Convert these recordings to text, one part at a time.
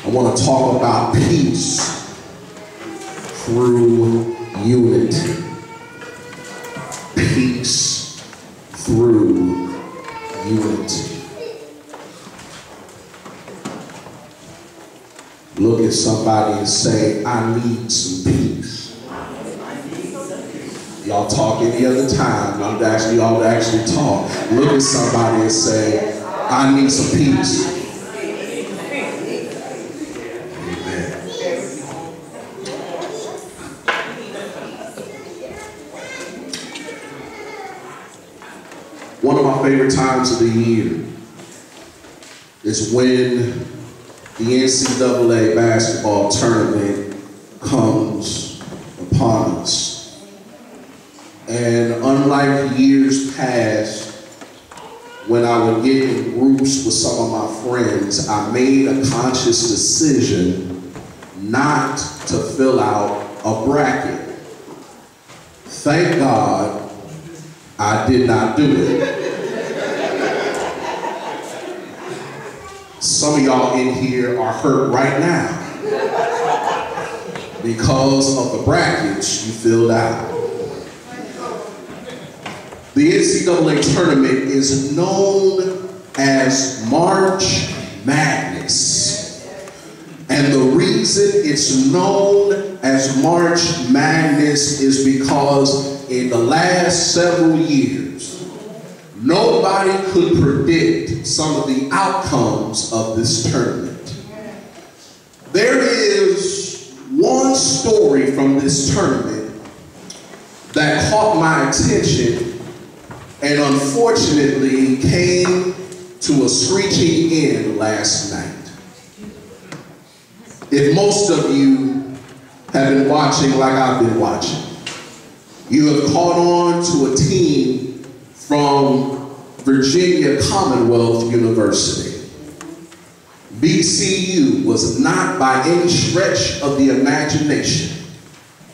I want to talk about peace through unity. Peace through unity. Look at somebody and say, I need some peace. Y'all talk any other time. I'm asking y'all to actually talk. Look at somebody and say, I need some peace. Amen. One of my favorite times of the year is when the NCAA basketball tournament comes upon us. And unlike years past, when I would get in groups with some of my friends, I made a conscious decision not to fill out a bracket. Thank God I did not do it. Some of y'all in here are hurt right now because of the brackets you filled out. The NCAA tournament is known as March Madness. And the reason it's known as March Madness is because in the last several years, nobody could predict some of the outcomes of this tournament. There is one story from this tournament that caught my attention and unfortunately came to a screeching end last night. If most of you have been watching like I've been watching, you have caught on to a team from Virginia Commonwealth University. VCU was not by any stretch of the imagination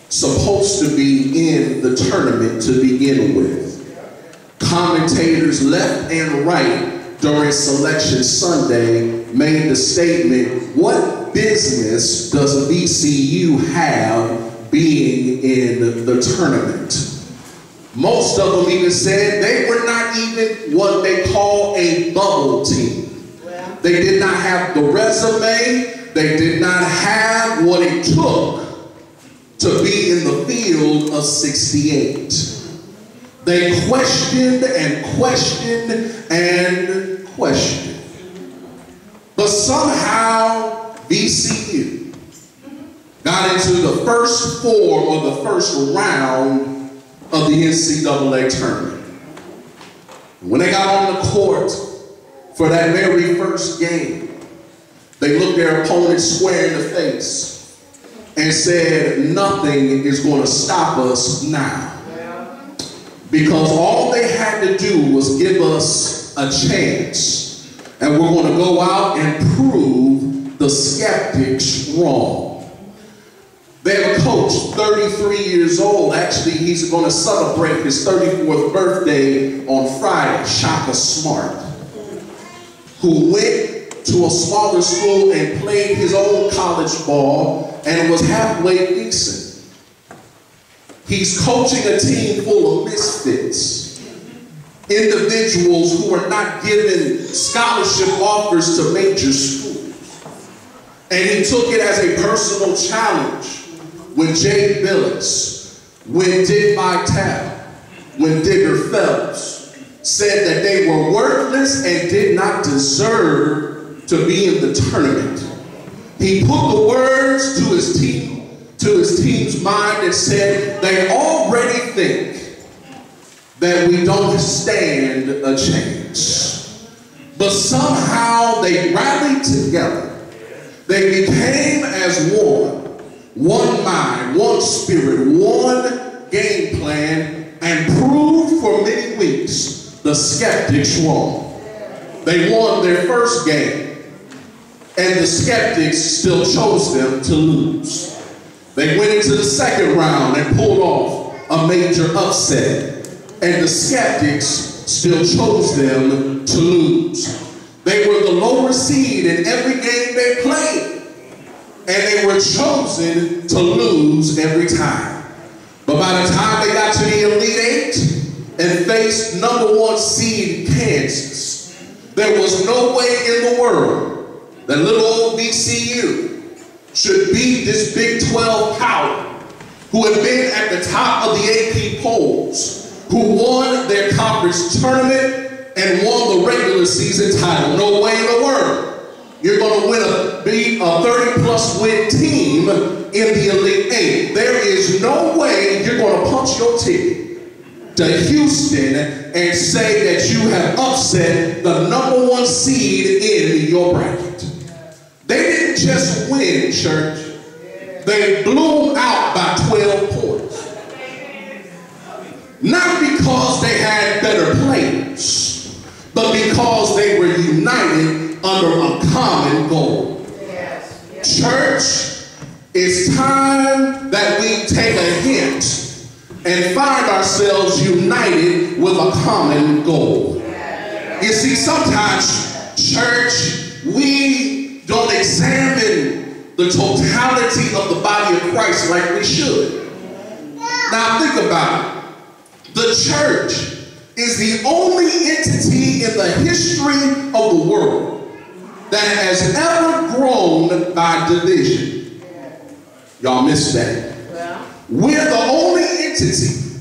supposed to be in the tournament to begin with. Commentators left and right during Selection Sunday made the statement, what business does VCU have being in the tournament? Most of them even said they were not even what they call a bubble team. They did not have the resume. They did not have what it took to be in the field of 68. They questioned and questioned and questioned. But somehow VCU got into the first four or the first round of the NCAA tournament. When they got on the court for that very first game, they looked their opponent square in the face and said, nothing is going to stop us now. Because all they had to do was give us a chance, and we're going to go out and prove the skeptics wrong. They have a coach, 33 years old. Actually, he's going to celebrate his 34th birthday on Friday, Shaka Smart, who went to a smaller school and played his own college ball and was halfway decent. He's coaching a team full of misfits, individuals who are not given scholarship offers to major schools. And he took it as a personal challenge when Jay Billis, when Dick Vitale, when Digger Phelps said that they were worthless and did not deserve to be in the tournament. He put the words to his team's mind and said, they already think that we don't stand a chance. But somehow they rallied together. They became as one mind, one spirit, one game plan, and proved for many weeks the skeptics wrong. They won their first game, and the skeptics still chose them to lose. They went into the second round and pulled off a major upset, and the skeptics still chose them to lose. They were the lower seed in every game they played. and they were chosen to lose every time. But by the time they got to the Elite Eight and faced #1 seed Kansas, there was no way in the world that little old VCU should beat this Big 12 power who had been at the top of the AP polls, who won their conference tournament and won the regular season title. No way in the world you're going to beat a 30-plus win team in the Elite Eight. There is no way you're going to punch your ticket to Houston and say that you have upset the #1 seed in your bracket. They didn't just win, church. They blew them out by 12 points. Not because they had better players, but because they were united under a common goal. Church, it's time that we take a hint and find ourselves united with a common goal. You see, sometimes, church, we don't examine the totality of the body of Christ like we should. Now think about it. The church is the only entity in the history of the world that has ever grown by division. Y'all missed that. We're the only entity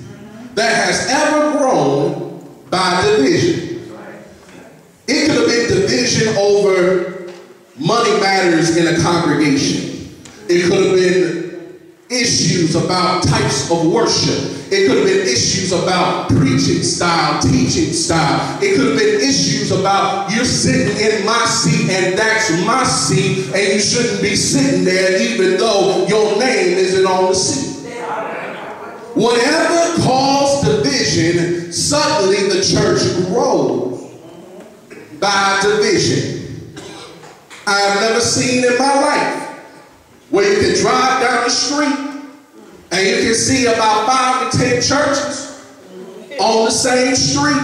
that has ever grown by division. It could have been division over money matters in a congregation. It could have been issues about types of worship. It could have been issues about preaching style, teaching style. It could have been issues about you're sitting in my seat and that's my seat and you shouldn't be sitting there even though your name isn't on the seat. Whatever caused division, suddenly the church grows by division. I've never seen in my life where you can drive down the street and you can see about 5 to 10 churches on the same street.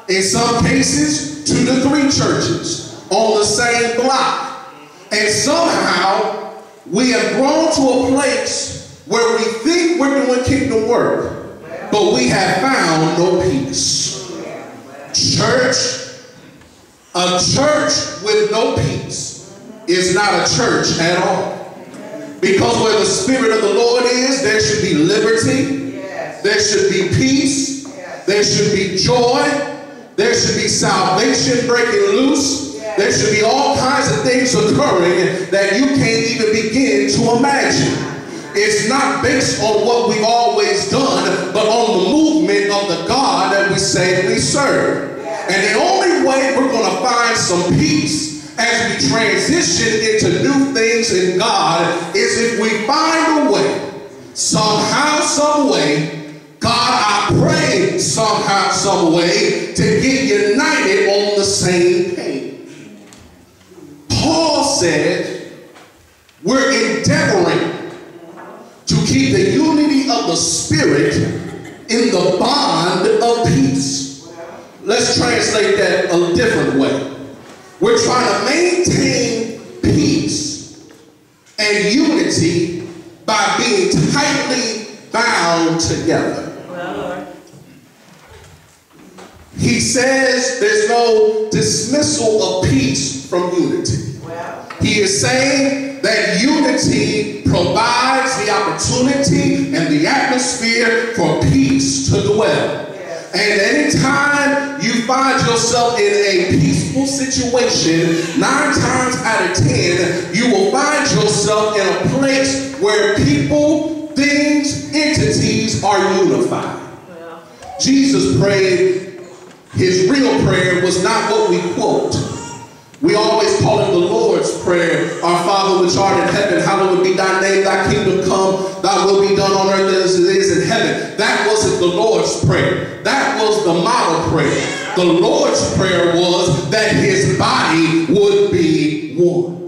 In some cases, 2 to 3 churches on the same block. And somehow we have grown to a place where we think we're doing kingdom work, but we have found no peace. Church, a church with no peace is not a church at all. Because where the Spirit of the Lord is, there should be liberty, there should be peace, there should be joy, there should be salvation breaking loose, there should be all kinds of things occurring that you can't even begin to imagine. It's not based on what we've always done, but on the movement of the God that we say we serve. And the only way we're going to find some peace as we transition into new things in God is if we find a way, somehow, some way, God, I pray somehow, some way, to get united on the same page. Paul said, we're endeavoring to keep the unity of the Spirit in the bond of peace. Let's translate that a different way. We're trying to maintain peace and unity by being tightly bound together. He says there's no dismissal of peace from unity. He is saying that unity provides the opportunity and the atmosphere for peace to dwell. And anytime you find yourself in a peaceful situation, 9 times out of 10, you will find yourself in a place where people, things, entities are unified. Jesus prayed, his real prayer was not what we quote. We always call it the Lord's Prayer. Our Father which art in heaven, hallowed be thy name, thy kingdom come, thy will be done on earth as it is in heaven. That wasn't the Lord's Prayer. That was the model prayer. The Lord's Prayer was that his body would be one.